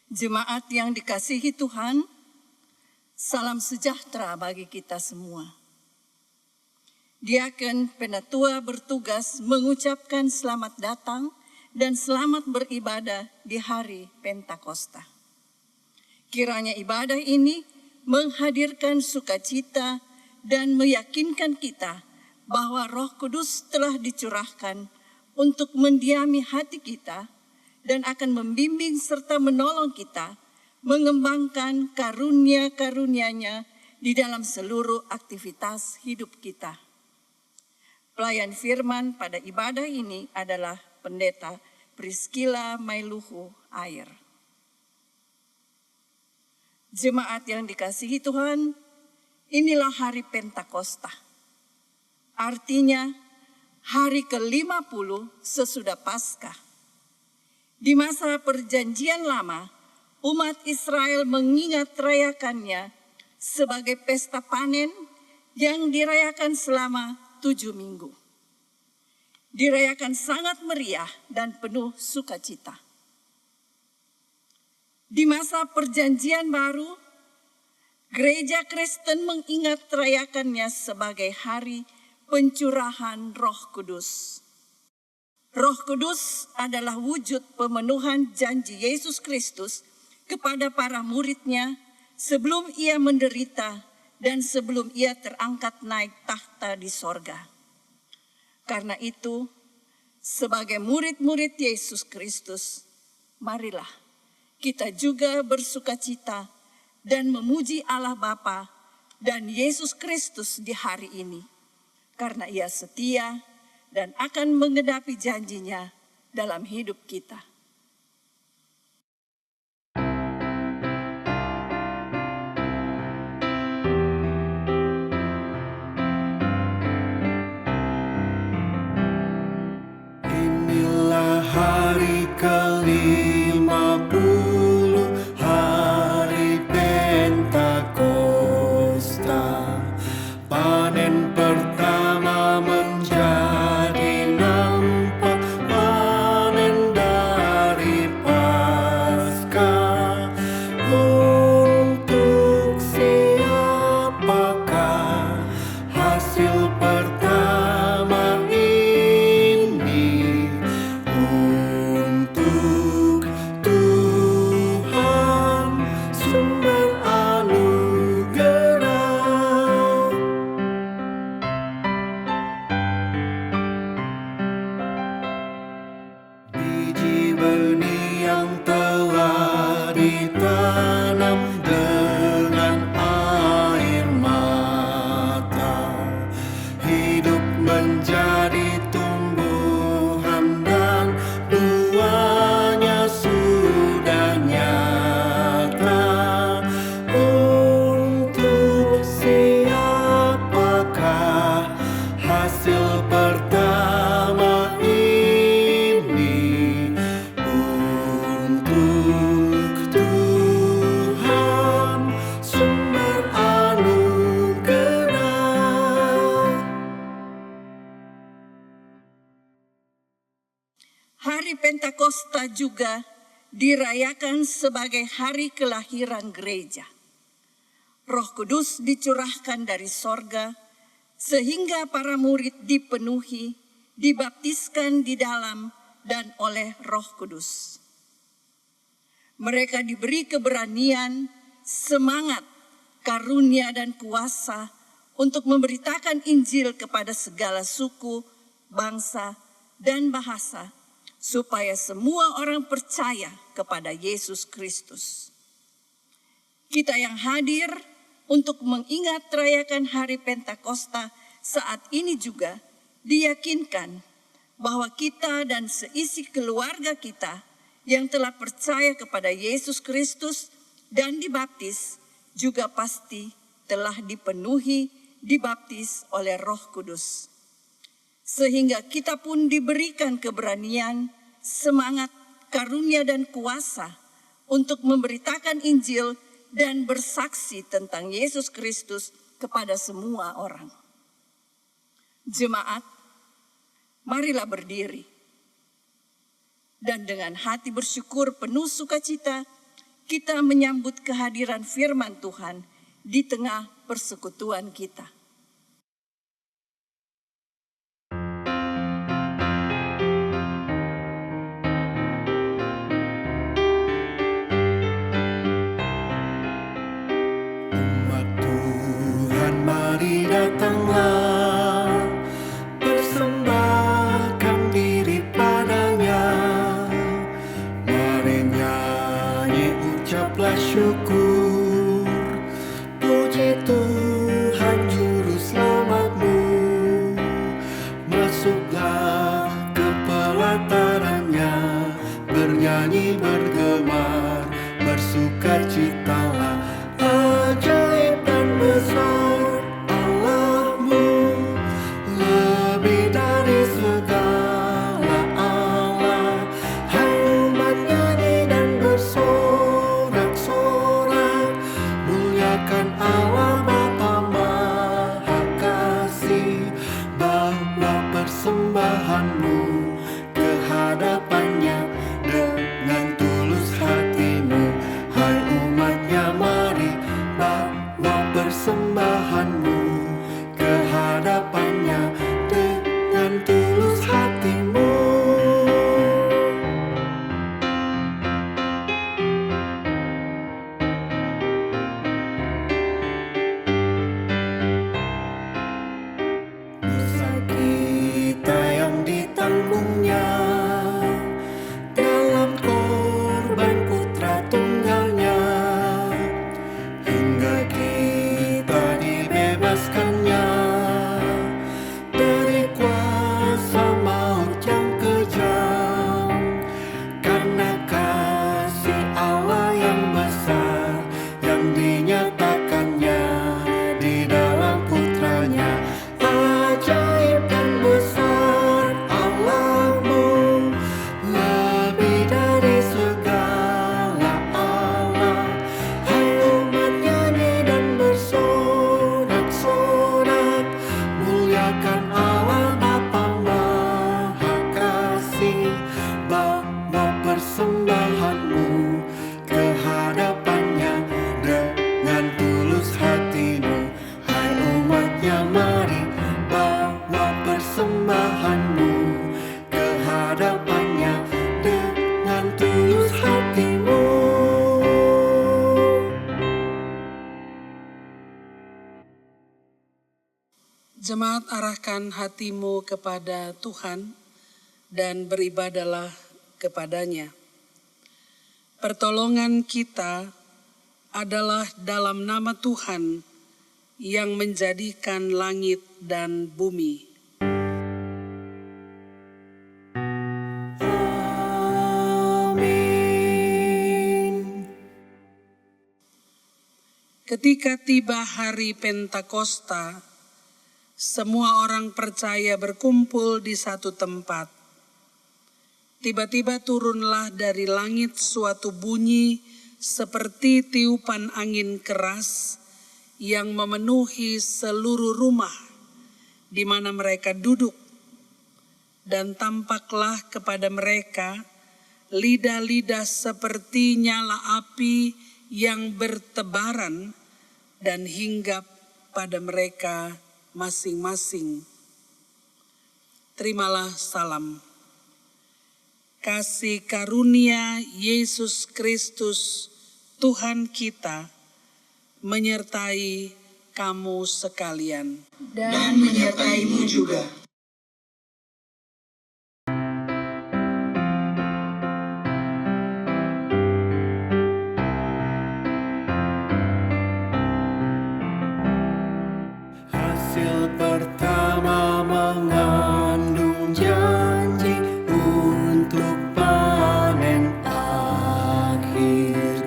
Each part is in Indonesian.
Jemaat yang dikasihi Tuhan, salam sejahtera bagi kita semua. Diaken Penatua bertugas mengucapkan selamat datang dan selamat beribadah di hari Pentakosta. Kiranya ibadah ini menghadirkan sukacita dan meyakinkan kita bahwa Roh Kudus telah dicurahkan untuk mendiami hati kita dan akan membimbing serta menolong kita mengembangkan karunia-karunia-Nya di dalam seluruh aktivitas hidup kita. Pelayan firman pada ibadah ini adalah Pendeta Priscilla Mailuhu Air. Jemaat yang dikasihi Tuhan, inilah hari Pentakosta. Artinya hari ke-50 sesudah Paskah. Di masa perjanjian lama, umat Israel mengingat rayakannya sebagai pesta panen yang dirayakan selama 7 minggu. Dirayakan sangat meriah dan penuh sukacita. Di masa perjanjian baru, gereja Kristen mengingat rayakannya sebagai hari pencurahan Roh Kudus. Roh Kudus adalah wujud pemenuhan janji Yesus Kristus kepada para murid-Nya sebelum Ia menderita dan sebelum Ia terangkat naik tahta di sorga. Karena itu, sebagai murid-murid Yesus Kristus, marilah kita juga bersukacita dan memuji Allah Bapa dan Yesus Kristus di hari ini, karena Ia setia dan akan menggenapi janji-Nya dalam hidup kita. Inilah hari ke-50, hari Pentakosta. Panen pertama menjadi nampak, panen dari Paskah. Untuk siapakah hasil pertama ini? Untuk Tuhan sumber anugerah. Biji benih yang telah ditanam dengan air mata, hidup menjadi tumbuhan dan buahnya sudah nyata. Untuk siapakah hasil pertama ini? Untuk Tuhan sumber anugerah. Hari Pentakosta juga dirayakan sebagai hari kelahiran gereja. Roh Kudus dicurahkan dari sorga sehingga para murid dipenuhi, dibaptiskan di dalam dan oleh Roh Kudus. Mereka diberi keberanian, semangat, karunia dan kuasa untuk memberitakan Injil kepada segala suku, bangsa, dan bahasa, supaya semua orang percaya kepada Yesus Kristus. Kita yang hadir untuk mengingat rayakan hari Pentakosta saat ini juga diyakinkan bahwa kita dan seisi keluarga kita yang telah percaya kepada Yesus Kristus dan dibaptis juga pasti telah dipenuhi, dibaptis oleh Roh Kudus. Sehingga kita pun diberikan keberanian, semangat, karunia dan kuasa untuk memberitakan Injil dan bersaksi tentang Yesus Kristus kepada semua orang. Jemaat, marilah berdiri. Dan dengan hati bersyukur penuh sukacita, kita menyambut kehadiran firman Tuhan di tengah persekutuan kita. Umat Tuhan, mari datanglah, persembahkan diri padanya. Mari nyanyi, ucaplah syukur, puji Tuhan Juru Selamatmu. Masuklah ke pelatarannya, bernyanyi bergemar, bersukacitalah. Ajaib dan besar Allahmu, lebih dari segala Allah. Hai umat, nyanyi dan bersorak-sorak, muliakan Allah Bapa Maha Kasih. Bawa persembahanmu ke hadapannya dengan tulus hatimu. Hai umatnya, mari bawa persembahanmu ke hadapannya dengan tulus hatimu. Dosa kita yang ditanggungnya dalam korban putra tunggalnya, hingga kita dibebaskannya dari kuasa maut yang kejam. Karena kasih Allah yang besar yang dinyatakannya di dalam putranya. Ajaib dan besar Allahmu, lebih dari segala Allah. Hai umat, nyanyi dan bersorak-sorak, muliakan Allah Bapa Maha Kasih. Bawa persembahanmu ke hadapannya dengan tulus hatimu. Hai umatnya, mari bawa persembahanmu ke hadapannya dengan tulus hatimu. Jemaat, arahkan hatimu kepada Tuhan dan beribadahlah kepadanya. Pertolongan kita adalah dalam nama Tuhan yang menjadikan langit dan bumi. Amin. Ketika tiba hari Pentakosta, semua orang percaya berkumpul di satu tempat. Tiba-tiba turunlah dari langit suatu bunyi seperti tiupan angin keras yang memenuhi seluruh rumah di mana mereka duduk. Dan tampaklah kepada mereka lidah-lidah seperti nyala api yang bertebaran dan hinggap pada mereka masing-masing. Terimalah salam. Kasih karunia Yesus Kristus Tuhan kita menyertai kamu sekalian. Dan menyertaimu juga. Hasil pertama mengandung janji untuk panen akhir.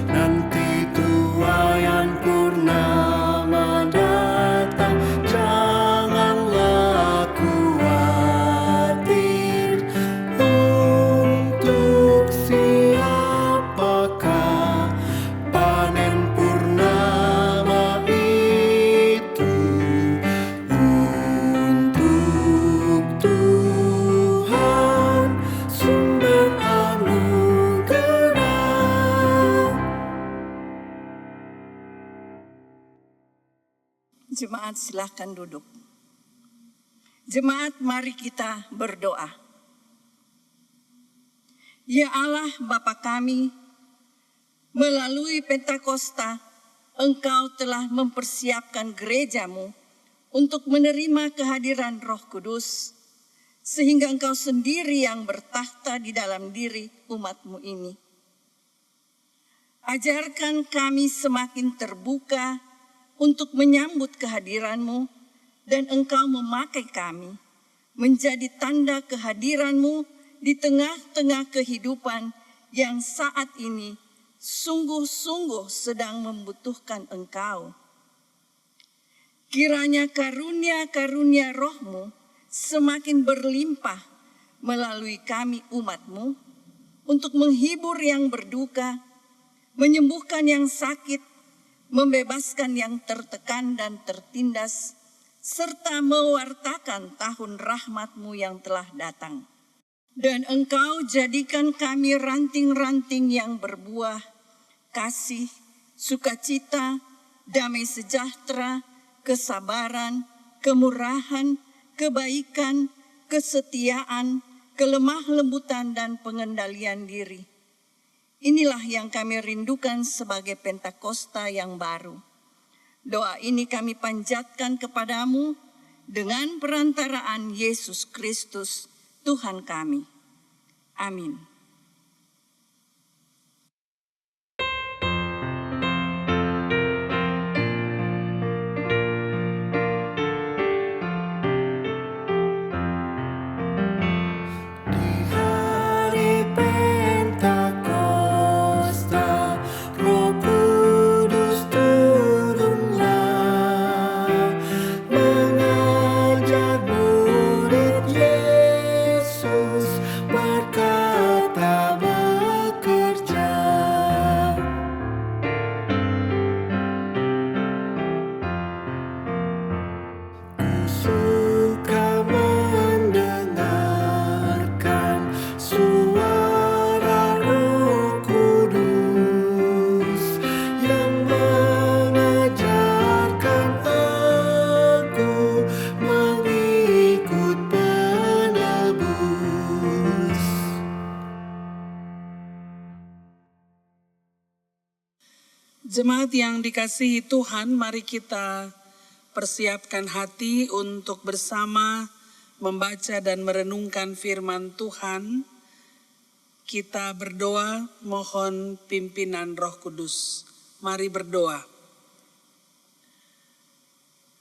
Nanti tuaian purnama datang, janganlah Jemaat silahkan duduk. Jemaat, mari kita berdoa. Ya Allah Bapa kami, melalui Pentakosta, Engkau telah mempersiapkan gerejamu untuk menerima kehadiran Roh Kudus, sehingga Engkau sendiri yang bertakhta di dalam diri umat-Mu ini. Ajarkan kami semakin terbuka untuk menyambut kehadiran-Mu, dan Engkau memakai kami menjadi tanda kehadiran-Mu di tengah-tengah kehidupan yang saat ini sungguh-sungguh sedang membutuhkan Engkau. Kiranya karunia-karunia Roh-Mu semakin berlimpah melalui kami umat-Mu untuk menghibur yang berduka, menyembuhkan yang sakit, membebaskan yang tertekan dan tertindas, serta mewartakan tahun rahmat-Mu yang telah datang. Dan Engkau jadikan kami ranting-ranting yang berbuah, kasih, sukacita, damai sejahtera, kesabaran, kemurahan, kebaikan, kesetiaan, kelemah lembutan, dan pengendalian diri. Inilah yang kami rindukan sebagai Pentakosta yang baru. Doa ini kami panjatkan kepadamu dengan perantaraan Yesus Kristus, Tuhan kami. Amin. Di hari Pentakosta, Roh Kudus turunlah, mengajar murid Yesus berkata bekerja. Ku suka mendengarkan suara Roh Kudus yang mengajarkan aku mengikut penebus. Jemaat yang dikasihi Tuhan, mari kita persiapkan hati untuk bersama membaca dan merenungkan firman Tuhan. Kita berdoa mohon pimpinan Roh Kudus. Mari berdoa.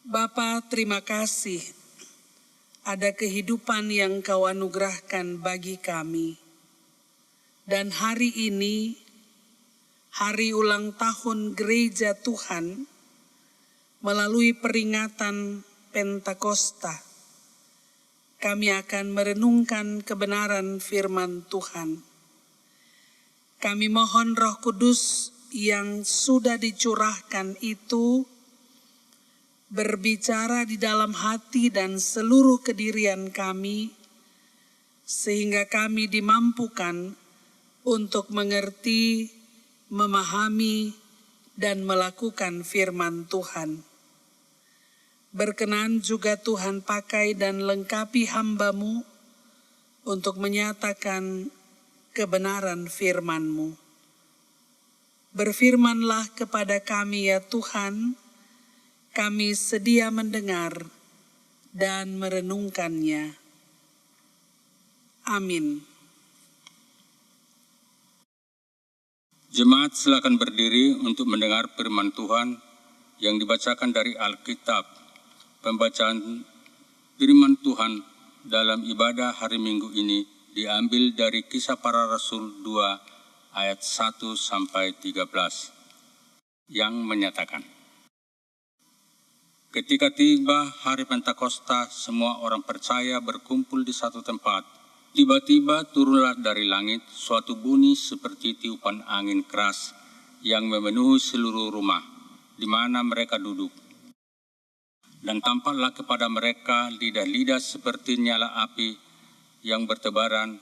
Bapa, terima kasih ada kehidupan yang Kau anugerahkan bagi kami. Dan hari ini, hari ulang tahun gereja Tuhan, melalui peringatan Pentakosta, kami akan merenungkan kebenaran firman Tuhan. Kami mohon Roh Kudus yang sudah dicurahkan itu berbicara di dalam hati dan seluruh kedirian kami, sehingga kami dimampukan untuk mengerti, memahami, dan melakukan firman Tuhan. Berkenan juga Tuhan pakai dan lengkapi hamba-Mu untuk menyatakan kebenaran firman-Mu. Berfirmanlah kepada kami ya Tuhan, kami sedia mendengar dan merenungkannya. Amin. Jemaat silakan berdiri untuk mendengar firman Tuhan yang dibacakan dari Alkitab. Pembacaan firman Tuhan dalam ibadah hari Minggu ini diambil dari Kisah Para Rasul 2 ayat 1 sampai 13 yang menyatakan, ketika tiba hari Pentakosta, semua orang percaya berkumpul di satu tempat. Tiba-tiba turunlah dari langit suatu bunyi seperti tiupan angin keras yang memenuhi seluruh rumah di mana mereka duduk. Dan tampaklah kepada mereka lidah-lidah seperti nyala api yang bertebaran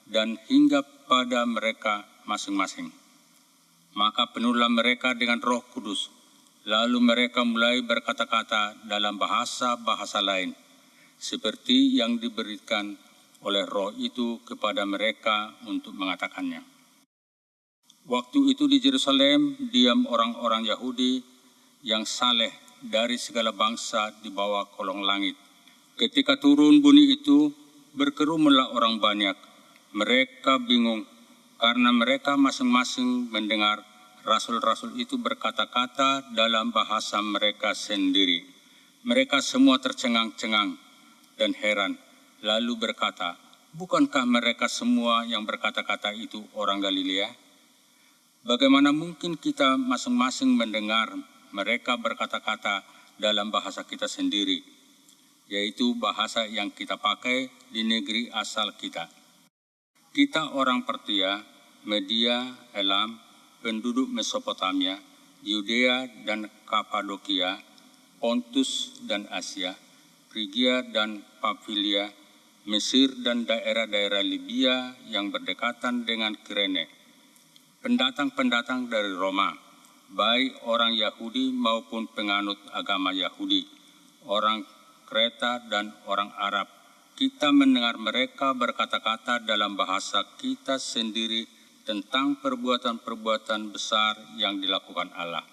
dan hinggap pada mereka masing-masing. Maka penuhlah mereka dengan Roh Kudus Lalu mereka mulai berkata-kata dalam bahasa-bahasa lain, seperti yang diberikan oleh Roh itu kepada mereka untuk mengatakannya. Waktu itu di Yerusalem diam orang-orang Yahudi yang saleh dari segala bangsa di bawah kolong langit. Ketika turun bunyi itu, berkerumunlah orang banyak. Mereka bingung karena mereka masing-masing mendengar rasul-rasul itu berkata-kata dalam bahasa mereka sendiri. Mereka semua tercengang-cengang dan heran, lalu berkata, "Bukankah mereka semua yang berkata-kata itu orang Galilea? Bagaimana mungkin kita masing-masing mendengar mereka berkata-kata dalam bahasa kita sendiri, yaitu bahasa yang kita pakai di negeri asal kita? Kita orang Partia, Media, Elam, penduduk Mesopotamia, Yudea dan Kapadokia, Pontus dan Asia, Frigia dan Pamfilia, Mesir dan daerah-daerah Libya yang berdekatan dengan Kirene, pendatang-pendatang dari Roma, baik orang Yahudi maupun penganut agama Yahudi, orang Kreta dan orang Arab. Kita mendengar mereka berkata-kata dalam bahasa kita sendiri tentang perbuatan-perbuatan besar yang dilakukan Allah."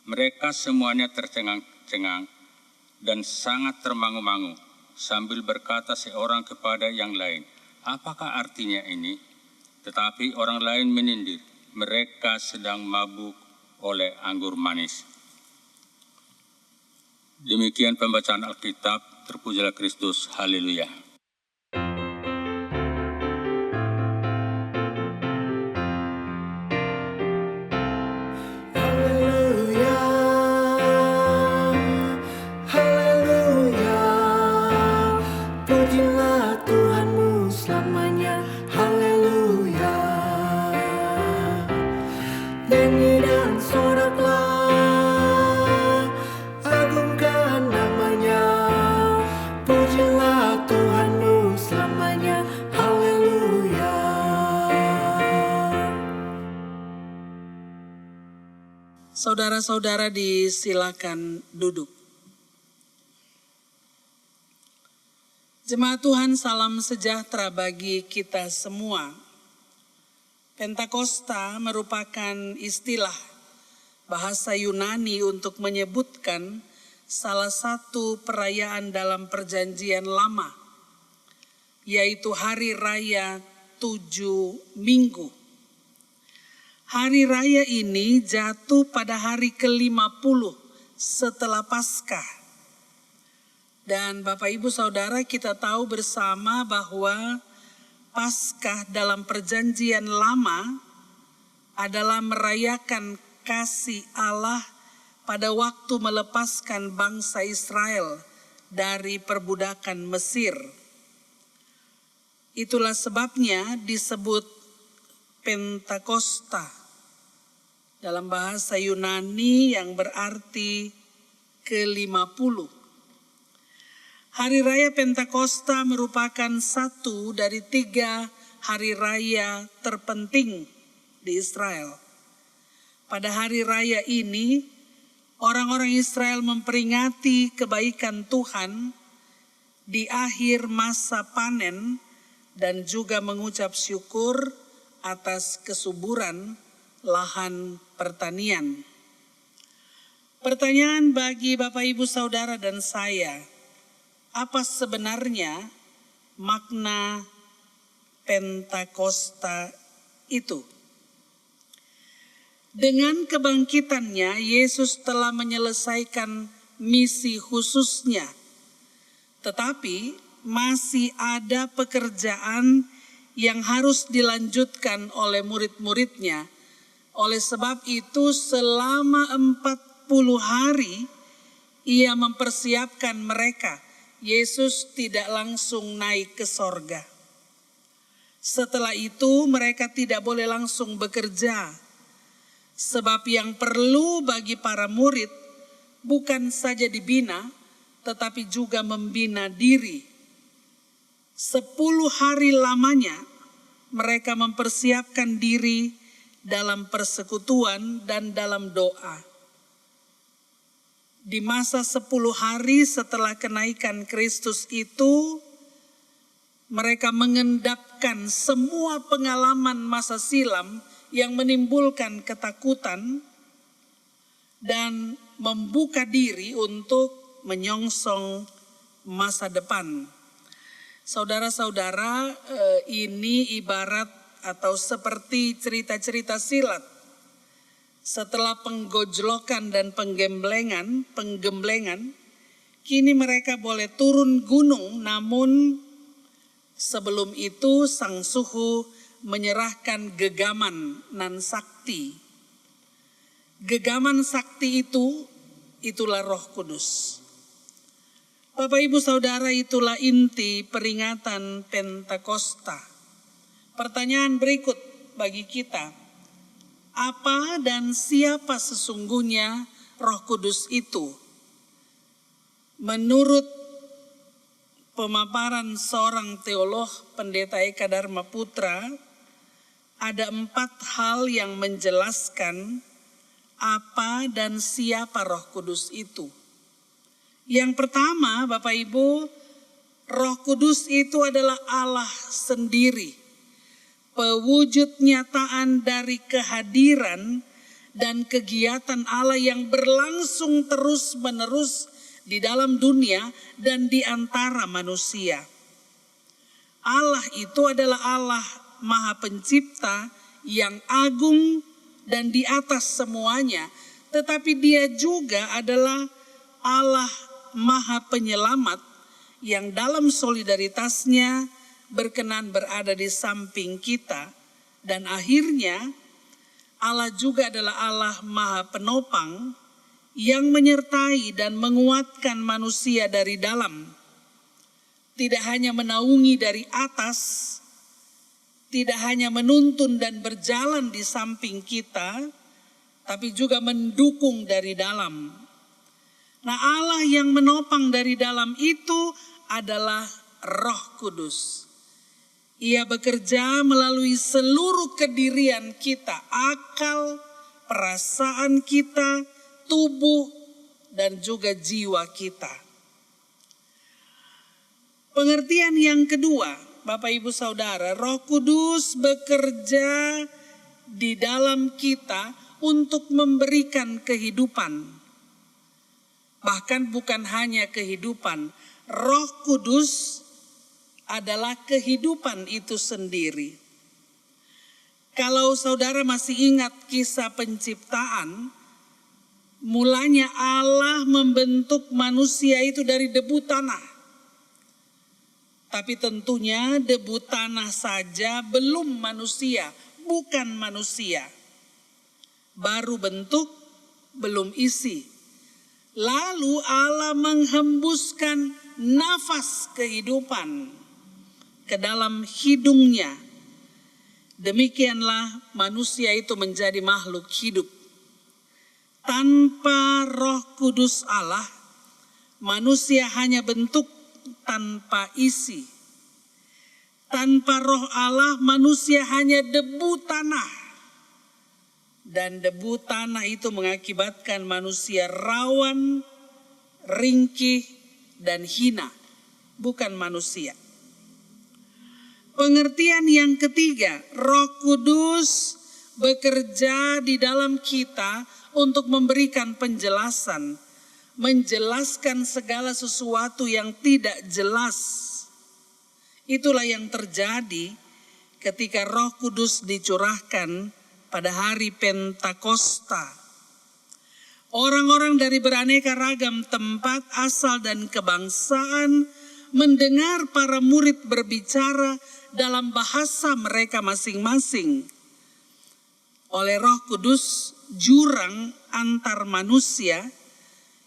Mereka semuanya tercengang-cengang dan sangat termangu-mangu sambil berkata seorang kepada yang lain, "Apakah artinya ini?" Tetapi orang lain menyindir, "Mereka sedang mabuk oleh anggur manis." Demikian pembacaan Alkitab, terpujilah Kristus, haleluya. Haleluya, haleluya, pujilah Tuhanmu selamanya. Haleluya, nyanyi dan soraklah, agungkan namanya. Pujilah Tuhanmu selamanya. Haleluya. Saudara-saudara disilakan duduk. Jemaat Tuhan, salam sejahtera bagi kita semua. Pentakosta merupakan istilah bahasa Yunani untuk menyebutkan salah satu perayaan dalam Perjanjian Lama, yaitu Hari Raya 7 Minggu. Hari raya ini jatuh pada hari ke-50 setelah Paskah. Dan Bapak Ibu Saudara, kita tahu bersama bahwa Paskah dalam Perjanjian Lama adalah merayakan kasih Allah pada waktu melepaskan bangsa Israel dari perbudakan Mesir. Itulah sebabnya disebut Pentakosta dalam bahasa Yunani yang berarti ke-50. Hari Raya Pentakosta merupakan satu dari 3 hari raya terpenting di Israel. Pada hari raya ini, orang-orang Israel memperingati kebaikan Tuhan di akhir masa panen dan juga mengucap syukur atas kesuburan lahan pertanian. Pertanyaan bagi Bapak Ibu Saudara dan saya, apa sebenarnya makna Pentakosta itu? Dengan kebangkitannya, Yesus telah menyelesaikan misi khususnya. Tetapi masih ada pekerjaan yang harus dilanjutkan oleh murid-muridnya. Oleh sebab itu selama 40 hari ia mempersiapkan mereka. Yesus tidak langsung naik ke sorga. Setelah itu mereka tidak boleh langsung bekerja. Sebab yang perlu bagi para murid bukan saja dibina, tetapi juga membina diri. 10 hari lamanya mereka mempersiapkan diri dalam persekutuan dan dalam doa. Di masa 10 hari setelah kenaikan Kristus itu, mereka mengendapkan semua pengalaman masa silam yang menimbulkan ketakutan dan membuka diri untuk menyongsong masa depan. Saudara-saudara, ini ibarat atau seperti cerita-cerita silat. Setelah penggojlokan dan penggemblengan, kini mereka boleh turun gunung, namun sebelum itu sang suhu menyerahkan gegaman nan sakti. Gegaman sakti itulah Roh Kudus. Bapak Ibu Saudara, itulah inti peringatan Pentakosta. Pertanyaan berikut bagi kita, apa dan siapa sesungguhnya Roh Kudus itu? Menurut pemaparan seorang teolog, Pendeta Eka Dharma Putra, ada 4 hal yang menjelaskan apa dan siapa Roh Kudus itu. Yang pertama, Bapak Ibu, Roh Kudus itu adalah Allah sendiri, pewujud nyataan dari kehadiran dan kegiatan Allah yang berlangsung terus-menerus di dalam dunia dan di antara manusia. Allah itu adalah Allah Maha Pencipta yang agung dan di atas semuanya, tetapi Dia juga adalah Allah Maha Penyelamat yang dalam solidaritasnya berkenan berada di samping kita, dan akhirnya Allah juga adalah Allah Maha Penopang yang menyertai dan menguatkan manusia dari dalam. Tidak hanya menaungi dari atas, tidak hanya menuntun dan berjalan di samping kita, tapi juga mendukung dari dalam. Nah, Allah yang menopang dari dalam itu adalah Roh Kudus. Ia bekerja melalui seluruh kedirian kita, akal, perasaan kita, tubuh, dan juga jiwa kita. Pengertian yang kedua, Bapak Ibu Saudara, Roh Kudus bekerja di dalam kita untuk memberikan kehidupan. Bahkan bukan hanya kehidupan, Roh Kudus adalah kehidupan itu sendiri. Kalau saudara masih ingat kisah penciptaan, mulanya Allah membentuk manusia itu dari debu tanah. Tapi tentunya debu tanah saja belum manusia, bukan manusia. Baru bentuk, belum isi. Lalu Allah menghembuskan nafas kehidupan ke dalam hidungnya. Demikianlah manusia itu menjadi makhluk hidup. Tanpa Roh Kudus Allah, manusia hanya bentuk tanpa isi. Tanpa Roh Allah, manusia hanya debu tanah. Dan debu tanah itu mengakibatkan manusia rawan, ringkih, dan hina, bukan manusia. Pengertian yang ketiga, Roh Kudus bekerja di dalam kita untuk memberikan penjelasan, menjelaskan segala sesuatu yang tidak jelas. Itulah yang terjadi ketika Roh Kudus dicurahkan pada hari Pentakosta. Orang-orang dari beraneka ragam tempat, asal dan kebangsaan mendengar para murid berbicara dalam bahasa mereka masing-masing. Oleh Roh Kudus, jurang antar manusia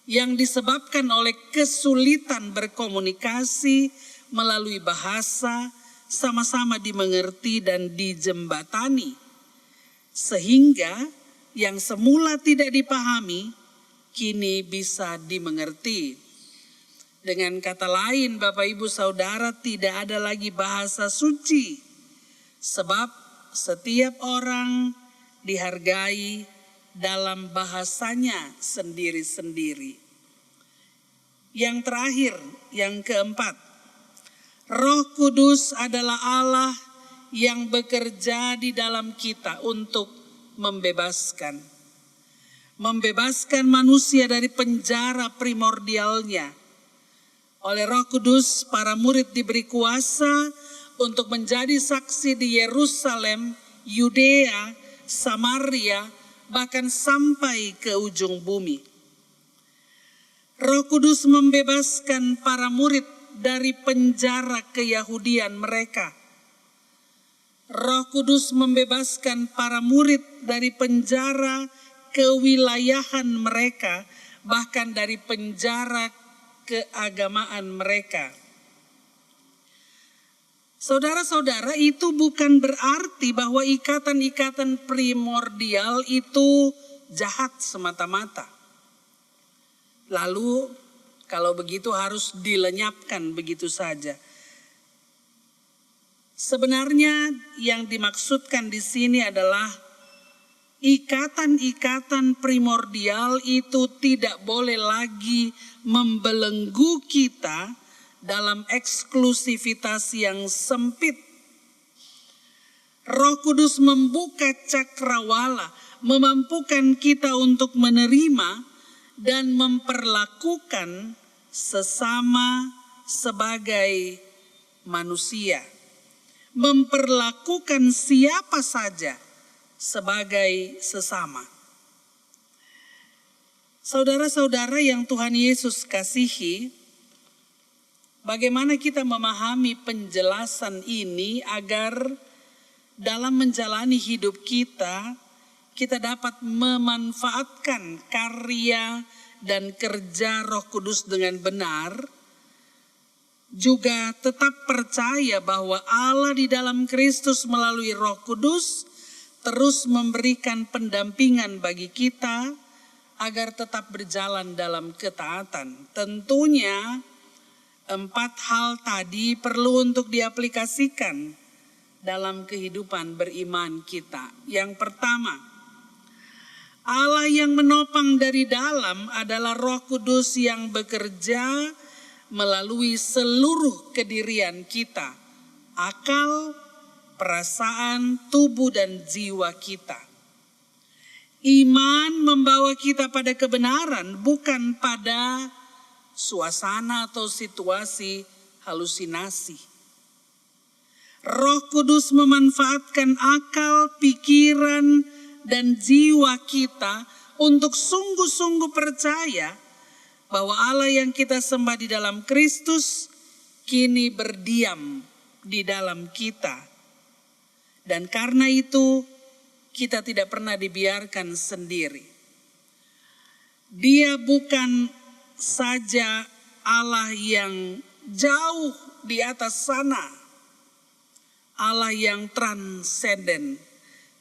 yang disebabkan oleh kesulitan berkomunikasi melalui bahasa sama-sama dimengerti dan dijembatani. Sehingga yang semula tidak dipahami kini bisa dimengerti. Dengan kata lain, Bapak Ibu Saudara, tidak ada lagi bahasa suci. Sebab setiap orang dihargai dalam bahasanya sendiri-sendiri. Yang terakhir, yang keempat, Roh Kudus adalah Allah yang bekerja di dalam kita untuk membebaskan. Membebaskan manusia dari penjara primordialnya. Oleh Roh Kudus, para murid diberi kuasa untuk menjadi saksi di Yerusalem, Yudea, Samaria, bahkan sampai ke ujung bumi. Roh Kudus membebaskan para murid dari penjara keyahudian mereka. Roh Kudus membebaskan para murid dari penjara kewilayahan mereka, bahkan dari penjara keagamaan mereka. Saudara-saudara, itu bukan berarti bahwa ikatan-ikatan primordial itu jahat semata-mata. Lalu kalau begitu harus dilenyapkan begitu saja. Sebenarnya yang dimaksudkan di sini adalah ikatan-ikatan primordial itu tidak boleh lagi membelenggu kita dalam eksklusivitas yang sempit. Roh Kudus membuka cakrawala, memampukan kita untuk menerima dan memperlakukan sesama sebagai manusia. Memperlakukan siapa saja sebagai sesama. Saudara-saudara yang Tuhan Yesus kasihi, bagaimana kita memahami penjelasan ini agar dalam menjalani hidup kita dapat memanfaatkan karya dan kerja Roh Kudus dengan benar, juga tetap percaya bahwa Allah di dalam Kristus melalui Roh Kudus terus memberikan pendampingan bagi kita agar tetap berjalan dalam ketaatan. Tentunya 4 hal tadi perlu untuk diaplikasikan dalam kehidupan beriman kita. Yang pertama, Allah yang menopang dari dalam adalah Roh Kudus yang bekerja melalui seluruh kedirian kita, akal, perasaan, tubuh, dan jiwa kita. Iman membawa kita pada kebenaran, bukan pada suasana atau situasi halusinasi. Roh Kudus memanfaatkan akal, pikiran, dan jiwa kita untuk sungguh-sungguh percaya bahwa Allah yang kita sembah di dalam Kristus kini berdiam di dalam kita. Dan karena itu kita tidak pernah dibiarkan sendiri. Dia bukan saja Allah yang jauh di atas sana, Allah yang transenden,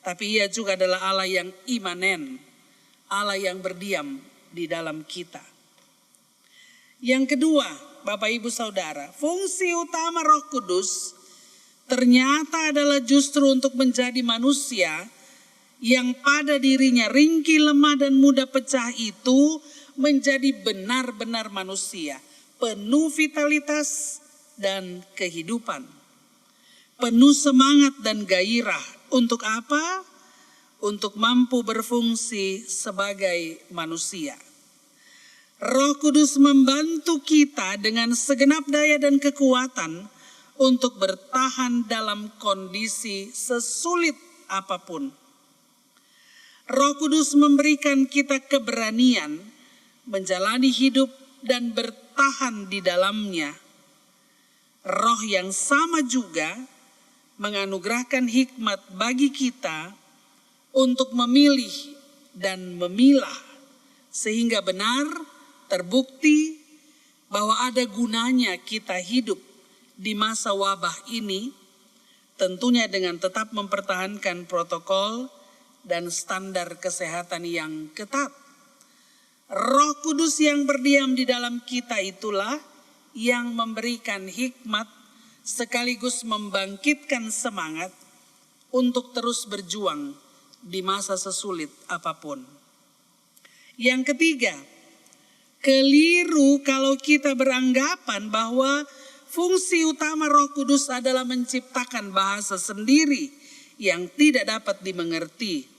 tapi ia juga adalah Allah yang imanen, Allah yang berdiam di dalam kita. Yang kedua, Bapak Ibu Saudara, fungsi utama Roh Kudus ternyata adalah justru untuk menjadi manusia yang pada dirinya ringkih, lemah, dan mudah pecah itu menjadi benar-benar manusia, penuh vitalitas dan kehidupan, penuh semangat dan gairah. Untuk apa? Untuk mampu berfungsi sebagai manusia. Roh Kudus membantu kita dengan segenap daya dan kekuatan untuk bertahan dalam kondisi sesulit apapun. Roh Kudus memberikan kita keberanian menjalani hidup dan bertahan di dalamnya. Roh yang sama juga menganugerahkan hikmat bagi kita untuk memilih dan memilah, sehingga benar terbukti bahwa ada gunanya kita hidup di masa wabah ini, tentunya dengan tetap mempertahankan protokol dan standar kesehatan yang ketat. Roh Kudus yang berdiam di dalam kita itulah yang memberikan hikmat sekaligus membangkitkan semangat untuk terus berjuang di masa sesulit apapun. Yang ketiga, Keliru kalau kita beranggapan bahwa fungsi utama Roh Kudus adalah menciptakan bahasa sendiri yang tidak dapat dimengerti.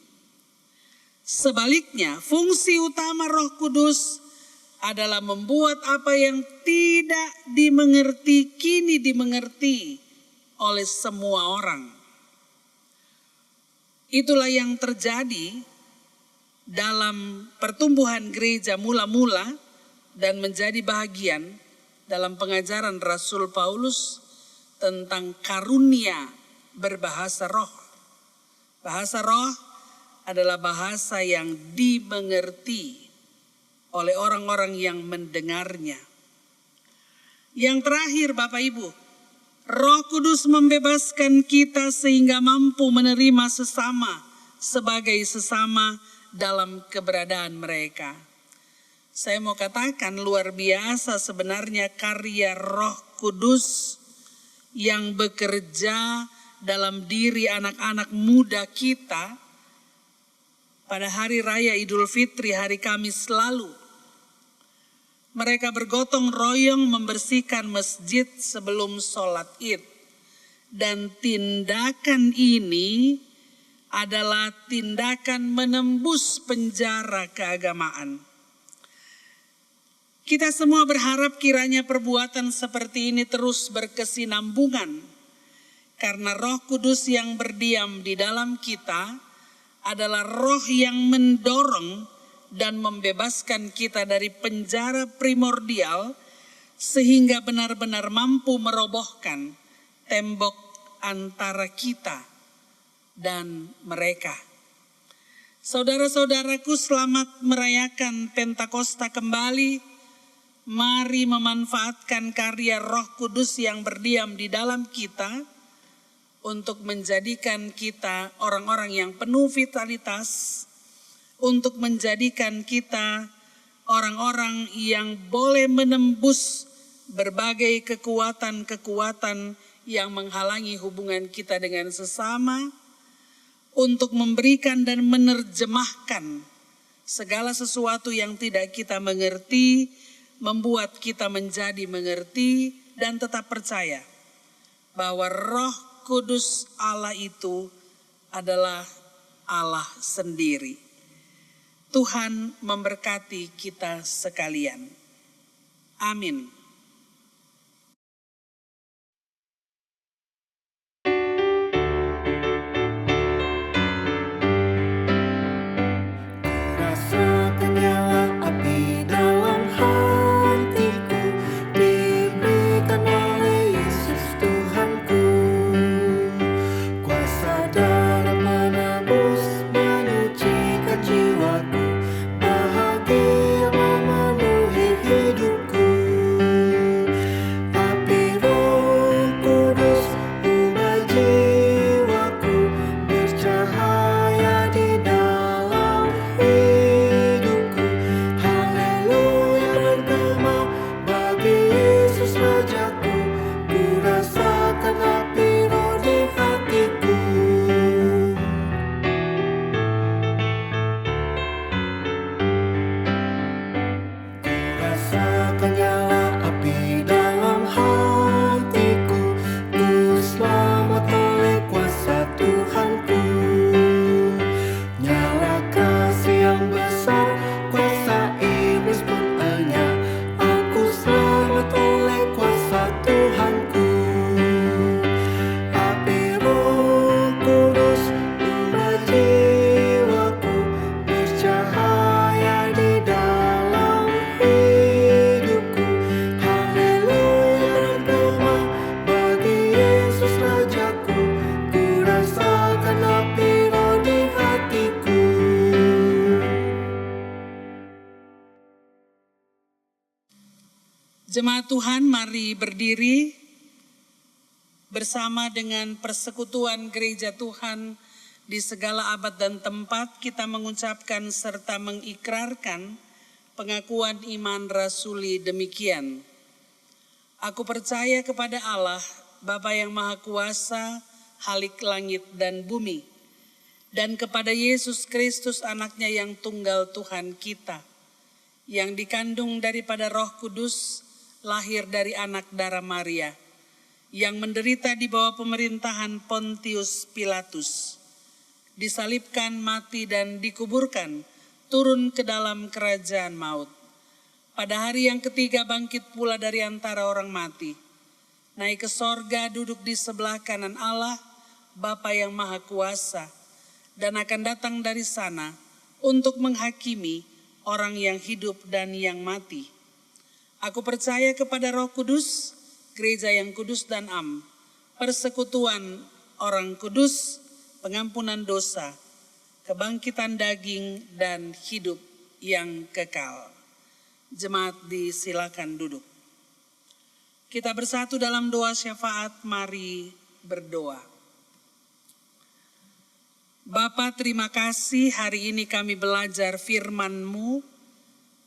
Sebaliknya, fungsi utama Roh Kudus adalah membuat apa yang tidak dimengerti kini dimengerti oleh semua orang. Itulah yang terjadi dalam pertumbuhan gereja mula-mula dan menjadi bahagian dalam pengajaran Rasul Paulus tentang karunia berbahasa roh. Bahasa roh adalah bahasa yang dimengerti oleh orang-orang yang mendengarnya. Yang terakhir Bapak Ibu, Roh Kudus membebaskan kita sehingga mampu menerima sesama sebagai sesama dalam keberadaan mereka. Saya mau katakan luar biasa sebenarnya karya Roh Kudus yang bekerja dalam diri anak-anak muda kita pada hari raya Idul Fitri, hari Kamis lalu. Mereka bergotong royong membersihkan masjid sebelum sholat Id. Dan tindakan ini adalah tindakan menembus penjara keagamaan. Kita semua berharap kiranya perbuatan seperti ini terus berkesinambungan. Karena Roh Kudus yang berdiam di dalam kita adalah roh yang mendorong dan membebaskan kita dari penjara primordial sehingga benar-benar mampu merobohkan tembok antara kita dan mereka. Saudara-saudaraku, selamat merayakan Pentakosta kembali. Mari memanfaatkan karya Roh Kudus yang berdiam di dalam kita untuk menjadikan kita orang-orang yang penuh vitalitas, untuk menjadikan kita orang-orang yang boleh menembus berbagai kekuatan-kekuatan yang menghalangi hubungan kita dengan sesama, untuk memberikan dan menerjemahkan segala sesuatu yang tidak kita mengerti, membuat kita menjadi mengerti dan tetap percaya bahwa Roh Kudus Allah itu adalah Allah sendiri. Tuhan memberkati kita sekalian. Amin. Rasakan nyala api dalam hatiku, diberikan oleh Yesus Tuhanku. Kuasa darah menebus, menyucikan jiwaku, bahagia memenuhi hidupku. Api Roh Kudus ubah jiwaku, bercahaya di dalam hidupku. Haleluya, bergema bagi Yesus Rajaku. Ku rasakan api Roh di hatiku. Rasakan nyala api dalam hatiku, ku selamat oleh kuasa Tuhanku. Nyala kasih yang besar, kuasa iblis pun enyah, aku selamat oleh kuasa Tuhanku. Api Roh Kudus ubah jiwaku, bercahaya di dalam hidupku. Haleluya, bergema bagi Yesus Rajaku. Ku rasakan api Roh di hatiku. Jemaat Tuhan, mari berdiri bersama dengan persekutuan gereja Tuhan di segala abad dan tempat. Kita mengucapkan serta mengikrarkan pengakuan iman rasuli demikian. Aku percaya kepada Allah, Bapa yang Maha Kuasa, Halik langit dan bumi, dan kepada Yesus Kristus anaknya yang tunggal Tuhan kita, yang dikandung daripada Roh Kudus, lahir dari anak darah Maria, yang menderita di bawah pemerintahan Pontius Pilatus, disalibkan, mati, dan dikuburkan, turun ke dalam kerajaan maut. Pada hari yang ketiga bangkit pula dari antara orang mati, naik ke sorga, duduk di sebelah kanan Allah, Bapa yang Maha Kuasa, dan akan datang dari sana untuk menghakimi orang yang hidup dan yang mati. Aku percaya kepada Roh Kudus, gereja yang kudus dan am, persekutuan orang kudus, pengampunan dosa, kebangkitan daging, dan hidup yang kekal. Jemaat disilakan duduk. Kita bersatu dalam doa syafaat, mari berdoa. Bapa, terima kasih hari ini kami belajar firman-Mu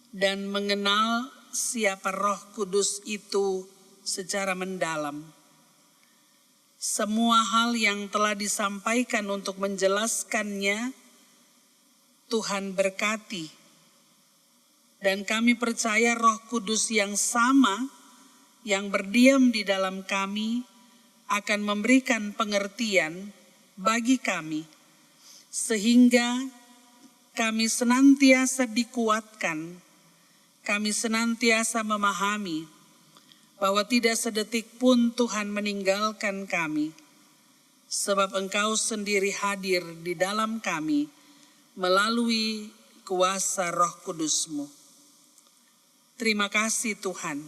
dan mengenal siapa Roh Kudus itu secara mendalam. Semua hal yang telah disampaikan untuk menjelaskannya, Tuhan berkati. Dan kami percaya Roh Kudus yang sama, yang berdiam di dalam kami, akan memberikan pengertian bagi kami, sehingga kami senantiasa dikuatkan, kami senantiasa memahami bahwa tidak sedetik pun Tuhan meninggalkan kami, sebab Engkau sendiri hadir di dalam kami melalui kuasa Roh Kudus-Mu. Terima kasih Tuhan.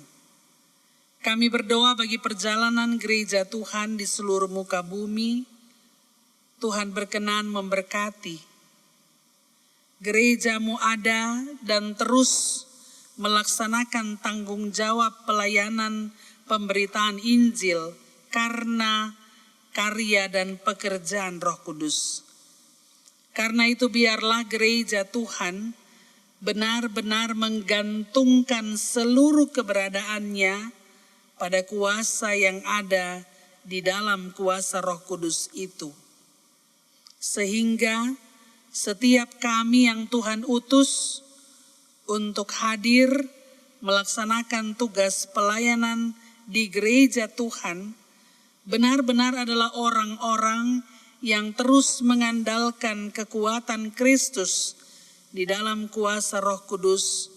Kami berdoa bagi perjalanan gereja Tuhan di seluruh muka bumi. Tuhan berkenan memberkati. Gereja-Mu ada dan terus melaksanakan tanggung jawab pelayanan pemberitaan Injil karena karya dan pekerjaan Roh Kudus. Karena itu biarlah gereja Tuhan benar-benar menggantungkan seluruh keberadaannya pada kuasa yang ada di dalam kuasa Roh Kudus itu. Sehingga setiap kami yang Tuhan utus untuk hadir melaksanakan tugas pelayanan di gereja Tuhan benar-benar adalah orang-orang yang terus mengandalkan kekuatan Kristus di dalam kuasa Roh Kudus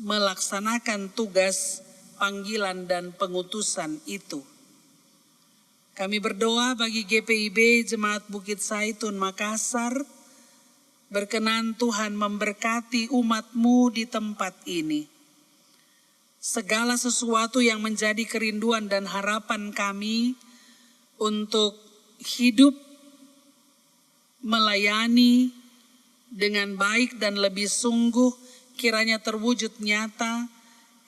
melaksanakan tugas panggilan dan pengutusan itu. Kami berdoa bagi GPIB Jemaat Bukit Zaitun Makassar, berkenan Tuhan memberkati umat-Mu di tempat ini. Segala sesuatu yang menjadi kerinduan dan harapan kami untuk hidup melayani dengan baik dan lebih sungguh kiranya terwujud nyata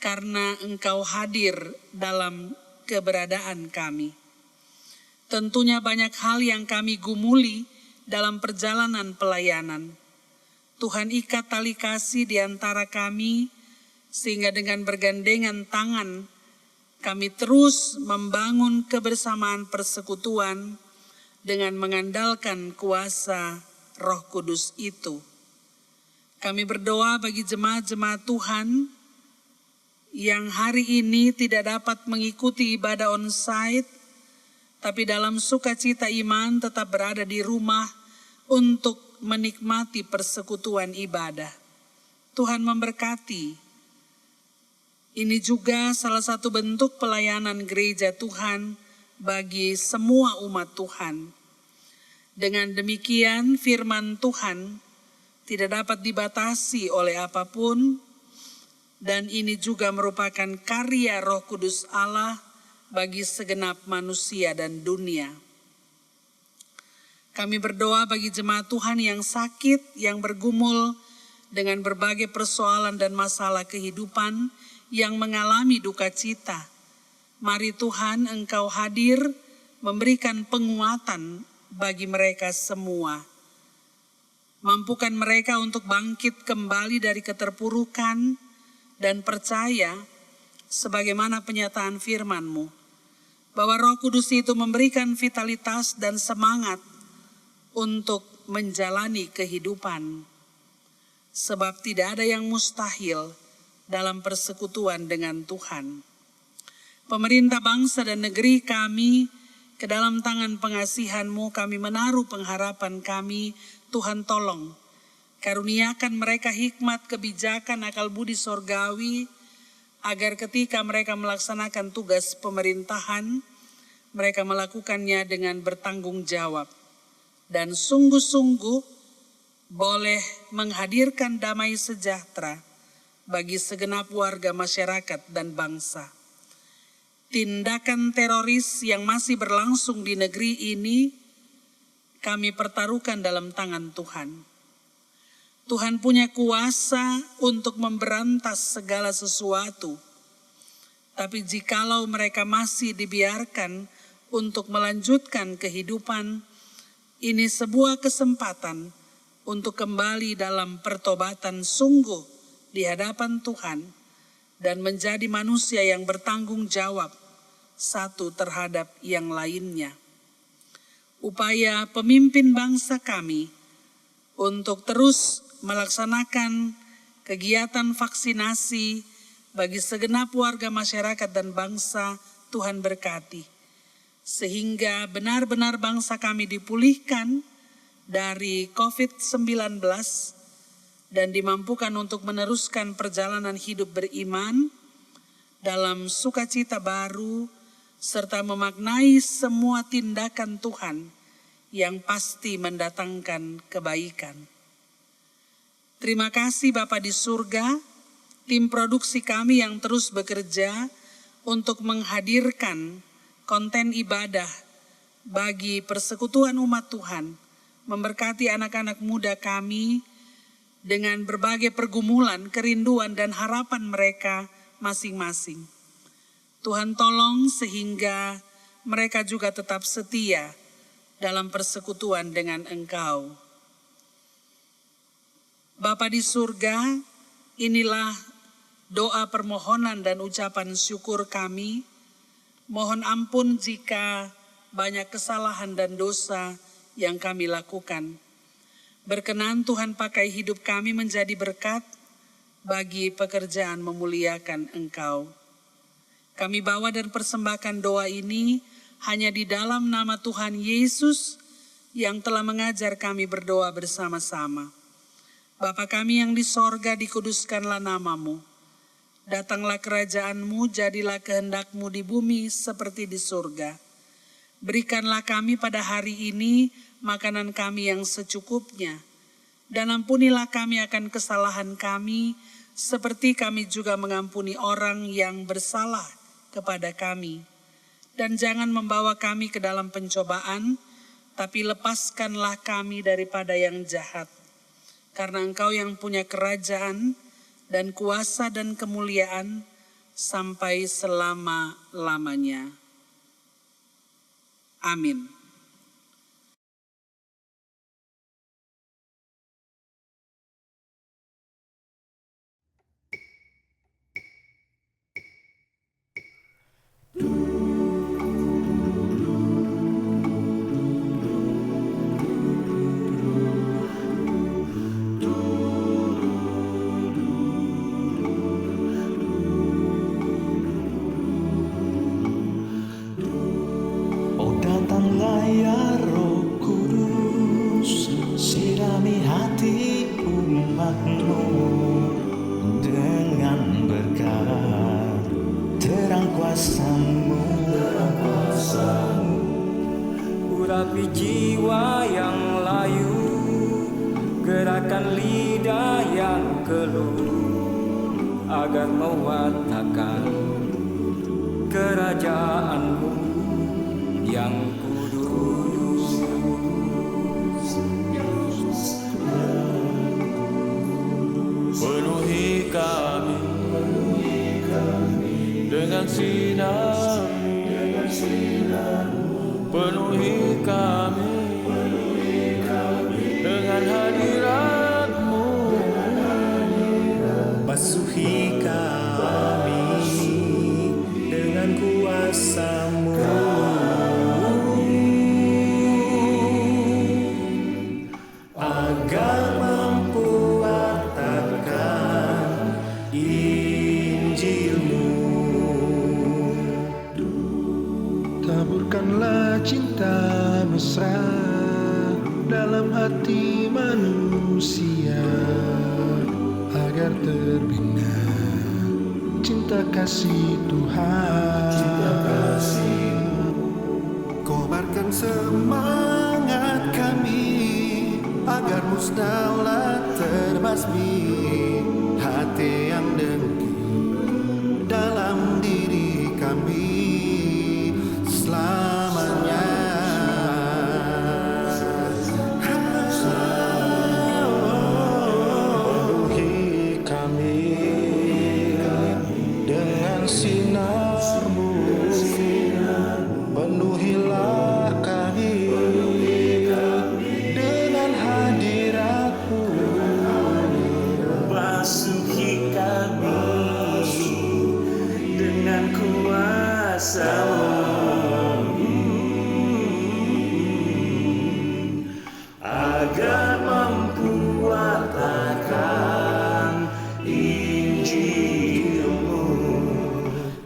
karena Engkau hadir dalam keberadaan kami. Tentunya banyak hal yang kami gumuli dalam perjalanan pelayanan. Tuhan ikat tali kasih di antara kami, sehingga dengan bergandengan tangan kami terus membangun kebersamaan persekutuan dengan mengandalkan kuasa Roh Kudus itu. Kami berdoa bagi jemaat-jemaat Tuhan yang hari ini tidak dapat mengikuti ibadah onsite, tapi dalam sukacita iman tetap berada di rumah untuk menikmati persekutuan ibadah. Tuhan memberkati. Ini juga salah satu bentuk pelayanan gereja Tuhan bagi semua umat Tuhan. Dengan demikian firman Tuhan tidak dapat dibatasi oleh apapun, dan ini juga merupakan karya Roh Kudus Allah bagi segenap manusia dan dunia. Kami berdoa bagi jemaat Tuhan yang sakit, yang bergumul dengan berbagai persoalan dan masalah kehidupan, yang mengalami duka cita. Mari Tuhan Engkau hadir memberikan penguatan bagi mereka semua. Mampukan mereka untuk bangkit kembali dari keterpurukan dan percaya sebagaimana penyataan firman-Mu, bahwa Roh Kudus itu memberikan vitalitas dan semangat untuk menjalani kehidupan. Sebab tidak ada yang mustahil dalam persekutuan dengan Tuhan. Pemerintah bangsa dan negeri kami ke dalam tangan pengasihan-Mu kami menaruh pengharapan kami. Tuhan tolong, karuniakan mereka hikmat, kebijakan, akal budi sorgawi, agar ketika mereka melaksanakan tugas pemerintahan, mereka melakukannya dengan bertanggung jawab dan sungguh-sungguh boleh menghadirkan damai sejahtera bagi segenap warga masyarakat dan bangsa. Tindakan teroris yang masih berlangsung di negeri ini kami pertaruhkan dalam tangan Tuhan. Tuhan punya kuasa untuk memberantas segala sesuatu. Tapi jikalau mereka masih dibiarkan untuk melanjutkan kehidupan, ini sebuah kesempatan untuk kembali dalam pertobatan sungguh di hadapan Tuhan dan menjadi manusia yang bertanggung jawab satu terhadap yang lainnya. Upaya pemimpin bangsa kami untuk terus melaksanakan kegiatan vaksinasi bagi segenap warga masyarakat dan bangsa, Tuhan berkati. Sehingga benar-benar bangsa kami dipulihkan dari COVID-19 dan dimampukan untuk meneruskan perjalanan hidup beriman dalam sukacita baru, serta memaknai semua tindakan Tuhan yang pasti mendatangkan kebaikan. Terima kasih Bapa di surga, tim produksi kami yang terus bekerja untuk menghadirkan konten ibadah bagi persekutuan umat Tuhan, memberkati anak-anak muda kami dengan berbagai pergumulan, kerinduan, dan harapan mereka masing-masing. Tuhan tolong sehingga mereka juga tetap setia dalam persekutuan dengan Engkau. Bapa di surga, inilah doa permohonan dan ucapan syukur kami. Mohon ampun jika banyak kesalahan dan dosa yang kami lakukan. Berkenan Tuhan pakai hidup kami menjadi berkat bagi pekerjaan memuliakan Engkau. Kami bawa dan persembahkan doa ini hanya di dalam nama Tuhan Yesus yang telah mengajar kami berdoa bersama-sama. Bapa kami yang di sorga, dikuduskanlah nama-Mu. Datanglah kerajaan-Mu, jadilah kehendak-Mu di bumi seperti di surga. Berikanlah kami pada hari ini makanan kami yang secukupnya. Dan ampunilah kami akan kesalahan kami, seperti kami juga mengampuni orang yang bersalah kepada kami. Dan jangan membawa kami ke dalam pencobaan, tapi lepaskanlah kami daripada yang jahat. Karena Engkau yang punya kerajaan dan kuasa dan kemuliaan sampai selama-lamanya. Amin. Oh datanglah ya Roh Kudus, sirami hati umat-Mu dengan berkat terang kuasa-Mu. Urapi jiwa yang layu, gerakan lidah yang keluh, agar mewatakan kerajaan-Mu yang kudus. Penuhi kami dengan sinar-Mu, penuhi kami dengan hadirat-Mu, basuhi kami dengan kuasa-Mu, agar mampu wartakan terbina cinta kasih Tuhan. Kobarkan semangat kami agar musnahlah terbasmi hati yang dengki dalam diri kami selamanya. Penuhi kami dengan sinar-Mu, penuhilah kami dengan hadirat-Mu. Basuhi kami dengan kuasa-Mu, agar mampu wartakan Injil-Mu.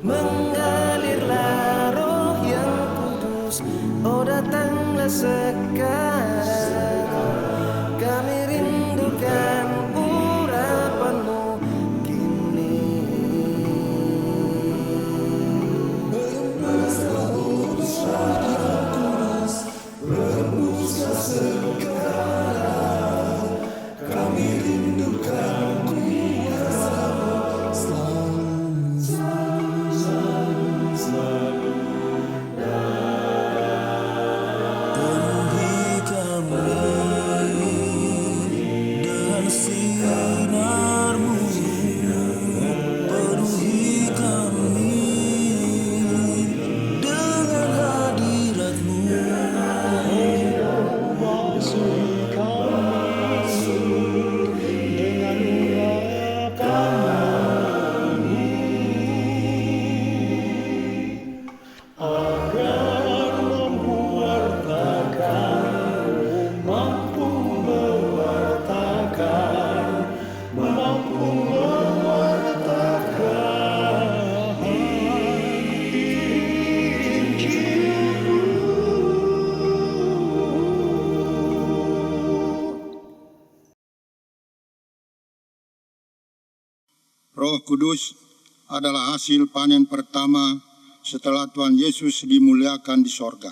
Mengalirlah Roh yang kudus, oh datanglah sekarang. Kami rindukan urapan-Mu kini. Berembuslah Roh yang kudus, berembuslah sekarang. Kami rindukan kuasa-Mu selalu. Penuhi kami dengan sinar-Mu, penuhi kami dengan hadirat-Mu. Basuhi kami dengan urapan-Mu, agar mampu wartakan, mampu mewartakan, mampu mewartakan Injil-Mu. Roh Kudus adalah hasil panen pertama setelah Tuhan Yesus dimuliakan di sorga.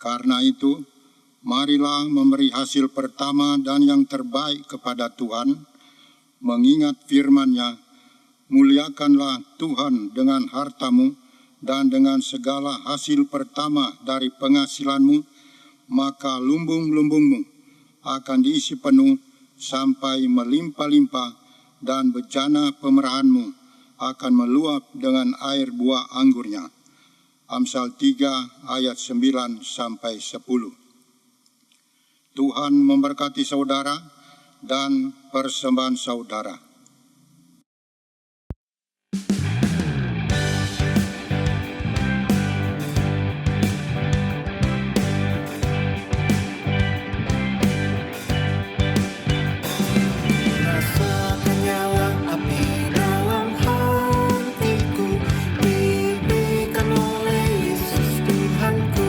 Karena itu, marilah memberi hasil pertama dan yang terbaik kepada Tuhan, mengingat firman-Nya, muliakanlah Tuhan dengan hartamu dan dengan segala hasil pertama dari penghasilanmu, maka lumbung-lumbungmu akan diisi penuh sampai melimpah-limpah dan bejana pemerahanmu akan meluap dengan air buah anggurnya. Amsal 3 ayat 9 sampai 10. Tuhan memberkati saudara dan persembahan saudara. Rasakan nyala api dalam hatiku, diberikan oleh Yesus Tuhanku.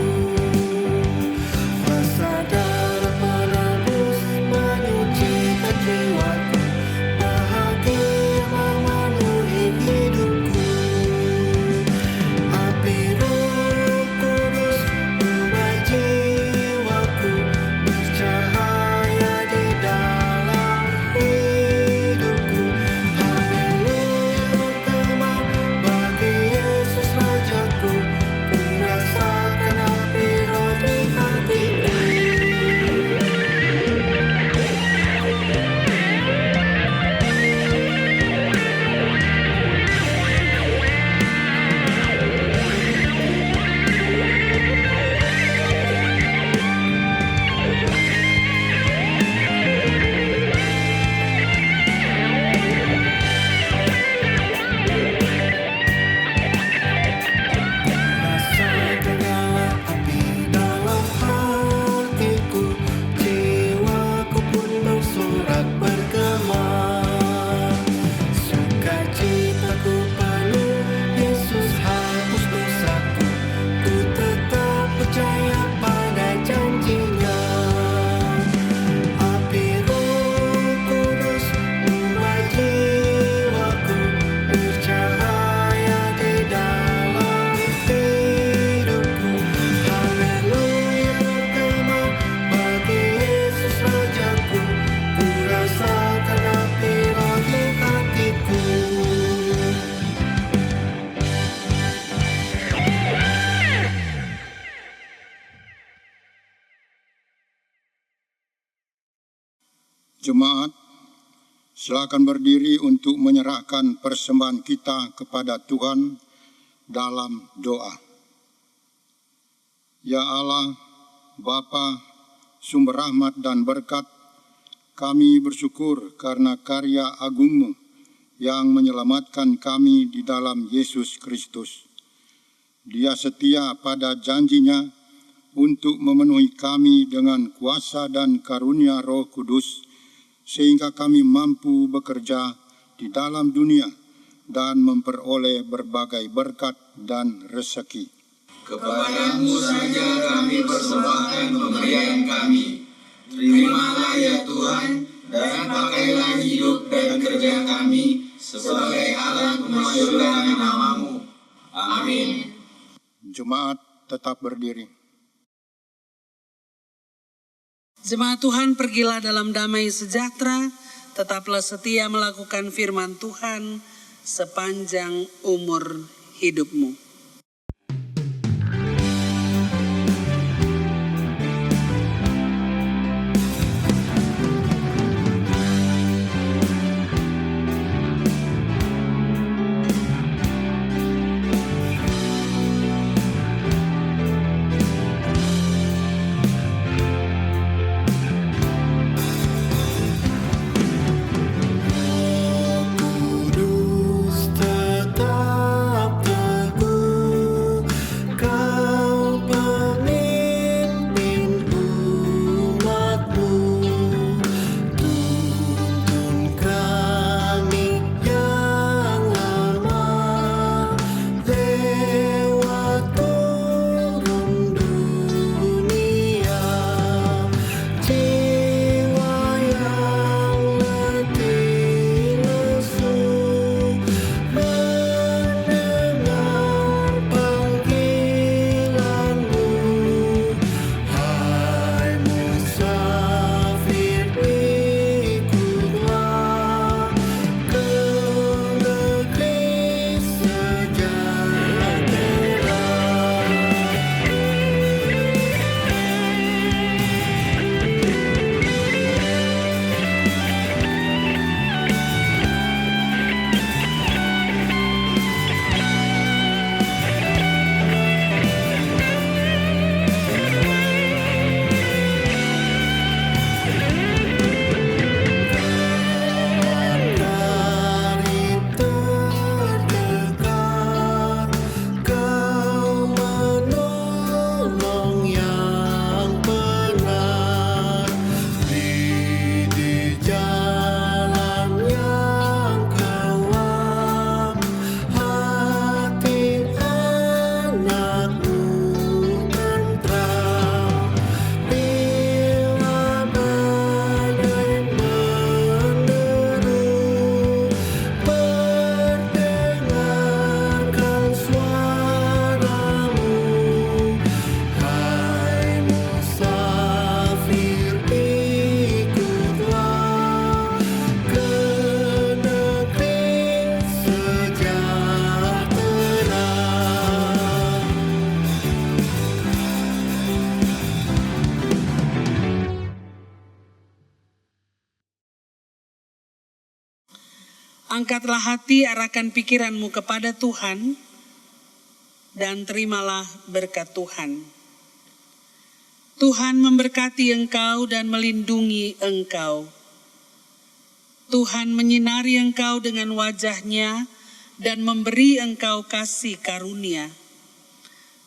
Rasa darah penebus menyucikan jiwaku, Jemaat, silakan berdiri untuk menyerahkan persembahan kita kepada Tuhan dalam doa. Ya Allah, Bapa, sumber rahmat dan berkat, kami bersyukur karena karya agung-Mu yang menyelamatkan kami di dalam Yesus Kristus. Dia setia pada janjinya untuk memenuhi kami dengan kuasa dan karunia Roh Kudus, sehingga kami mampu bekerja di dalam dunia dan memperoleh berbagai berkat dan rezeki. Kepadamu saja kami persembahkan pemberian kami. Terimalah ya Tuhan, dan pakailah hidup dan kerja kami sebagai alat pemasyuran nama-Mu. Amin. Jemaat tetap berdiri. Jemaat Tuhan, pergilah dalam damai sejahtera, tetaplah setia melakukan firman Tuhan sepanjang umur hidupmu. Kudus tetap teguh, Kau pemimpin umat-Mu. Tuntun kami yang lemah lewat turun dunia. Jiwa yang letih lesu mendengar panggilan-Mu. Hai musafir, ikutlah ke negeri sejahtera. Dari terdekat, Kau menolong yang benar. Di jalan yang kelam, hati anak-Mu tentram. Bila badai menderu, perdengarkan suara-Mu. Hai musafir, ikutlah ke negeri sejahtera. Angkatlah hati, arahkan pikiranmu kepada Tuhan, dan terimalah berkat Tuhan. Tuhan memberkati engkau dan melindungi engkau. Tuhan menyinari engkau dengan wajah-Nya dan memberi engkau kasih karunia.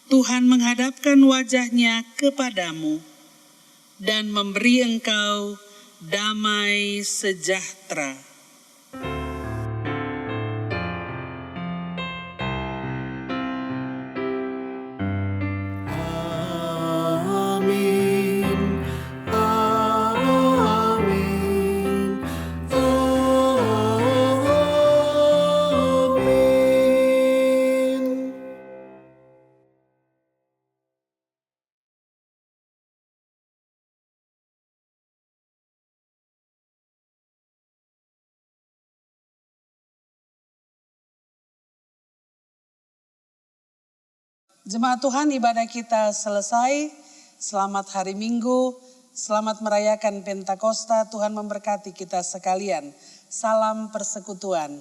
Tuhan menghadapkan wajah-Nya kepadamu dan memberi engkau damai sejahtera. Amin. Amin. Amin. Jemaat Tuhan, ibadah kita selesai. Selamat hari Minggu, Selamat merayakan Pentakosta, Tuhan memberkati kita sekalian. Salam persekutuan.